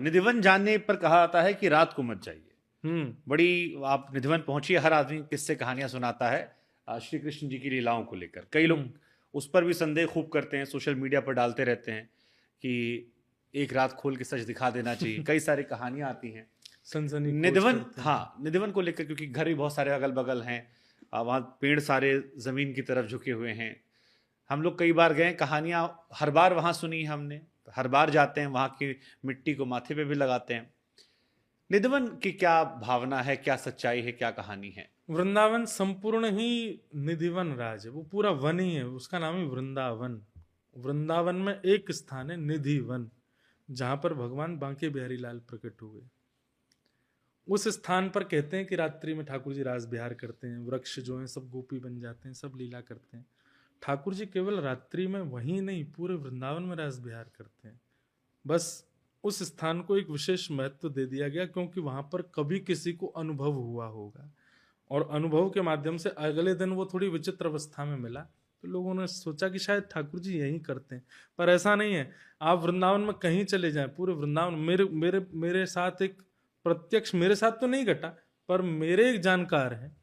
निधिवन जानने पर कहा जाता है कि रात को मत जाइए। बड़ी आप निधिवन पहुंचिए, हर आदमी किससे कहानियां सुनाता है श्री कृष्ण जी की लीलाओं को लेकर। कई लोग उस पर भी संदेह खूब करते हैं, सोशल मीडिया पर डालते रहते हैं कि एक रात खोल के सच दिखा देना चाहिए। कई सारी कहानियां आती हैं सनसनी निधिवन, हाँ निधिवन को लेकर, क्योंकि घर भी बहुत सारे अगल बगल हैं, वहाँ पेड़ सारे जमीन की तरफ झुके हुए हैं। हम लोग कई बार गए, कहानियां हर बार वहां सुनी हमने, हर बार जाते हैं, वहां की मिट्टी को माथे पे भी लगाते हैं। निधिवन की क्या भावना है, क्या सच्चाई है, क्या कहानी है? वृंदावन संपूर्ण ही निधिवन राज है, वो पूरा वन ही है, उसका नाम ही वृंदावन। वृंदावन में एक स्थान है निधिवन, जहां पर भगवान बांके बिहारी लाल प्रकट हुए। उस स्थान पर कहते हैं कि रात्रि में ठाकुर जी रास विहार करते हैं, वृक्ष जो हैं सब गोपी बन जाते हैं, सब लीला करते हैं। ठाकुर जी केवल रात्रि में वहीं नहीं, पूरे वृंदावन में रास विहार करते हैं। बस उस स्थान को एक विशेष महत्व दे दिया गया, क्योंकि वहां पर कभी किसी को अनुभव हुआ होगा, और अनुभव के माध्यम से अगले दिन वो थोड़ी विचित्र अवस्था में मिला, तो लोगों ने सोचा कि शायद ठाकुर जी यही करते हैं। पर ऐसा नहीं है। आप वृंदावन में कहीं चले जाएं, पूरे वृंदावन, मेरे मेरे मेरे साथ एक प्रत्यक्ष, मेरे साथ तो नहीं घटा, पर मेरे एक जानकार हैं,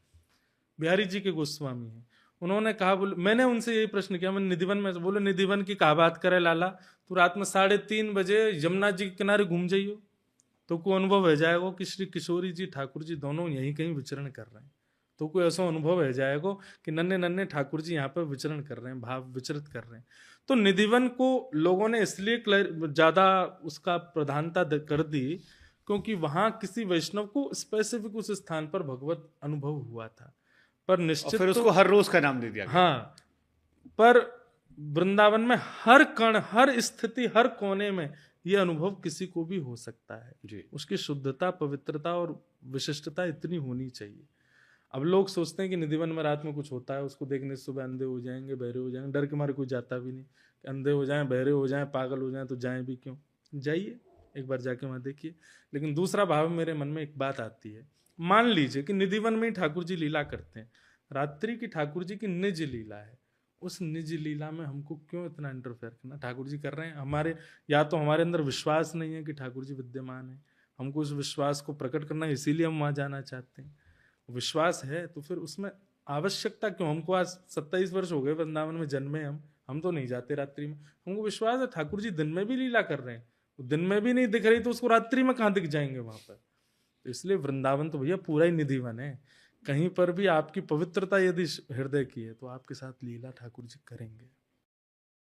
बिहारी जी के गोस्वामी हैं, उन्होंने कहा, बोले, मैंने उनसे यही प्रश्न किया, मैं निधिवन में, बोले निधिवन की कहा बात करे लाला, तो रात में 3:30 बजे यमुना जी के किनारे घूम जाइयो, तो कोई अनुभव हो जाएगा कि श्री किशोरी जी ठाकुर जी दोनों यहीं कहीं विचरण कर रहे हैं। तो कोई ऐसा अनुभव हो जाएगा कि नन्हे नन्हे ठाकुर जी यहाँ पर विचरण कर रहे हैं, भाव विचरित कर रहे हैं। तो निधिवन को लोगों ने इसलिए ज्यादा उसका प्रधानता कर दी, क्योंकि वहां किसी वैष्णव को स्पेसिफिक उस स्थान पर भगवत अनुभव हुआ था। पर निश्चित फिर उसको हर रोज का नाम दे दिया गया। हाँ, पर वृंदावन में हर कण, हर स्थिति, हर कोने में यह अनुभव किसी को भी हो सकता है जी। उसकी शुद्धता, पवित्रता और विशिष्टता इतनी होनी चाहिए। अब लोग सोचते हैं कि निधिवन में रात में कुछ होता है, उसको देखने से सुबह अंधे हो जाएंगे, बहरे हो जाएंगे, डर के मारे कोई जाता भी नहीं कि अंधे हो जाएं, बहरे हो जाएं, पागल हो जाएं तो जाएं भी क्यों। जाइए, एक बार जाके वहां देखिए। लेकिन दूसरा भाव मेरे मन में एक बात आती है, मान लीजिए कि निधिवन में ठाकुर जी लीला करते हैं, रात्रि की ठाकुर जी की निज लीला है, उस निज लीला में हमको क्यों इतना इंटरफेयर करना? ठाकुर जी कर रहे हैं, हमारे या तो हमारे अंदर विश्वास नहीं है कि ठाकुर जी विद्यमान है, हमको उस विश्वास को प्रकट करना है, इसीलिए हम वहां जाना चाहते हैं। विश्वास है तो फिर उसमें आवश्यकता क्यों? हमको आज 27 वर्ष हो गए वृंदावन में जन्मे, हम तो नहीं जाते रात्रि में। हमको विश्वास है ठाकुर जी दिन में भी लीला कर रहे हैं, दिन में भी नहीं दिख रही तो उसको रात्रि में कहाँ दिख जाएंगे वहां पर? तो इसलिए वृंदावन तो भैया पूरा ही निधिवन है। कहीं पर भी आपकी पवित्रता यदि हृदय की है तो आपके साथ लीला ठाकुर जी करेंगे।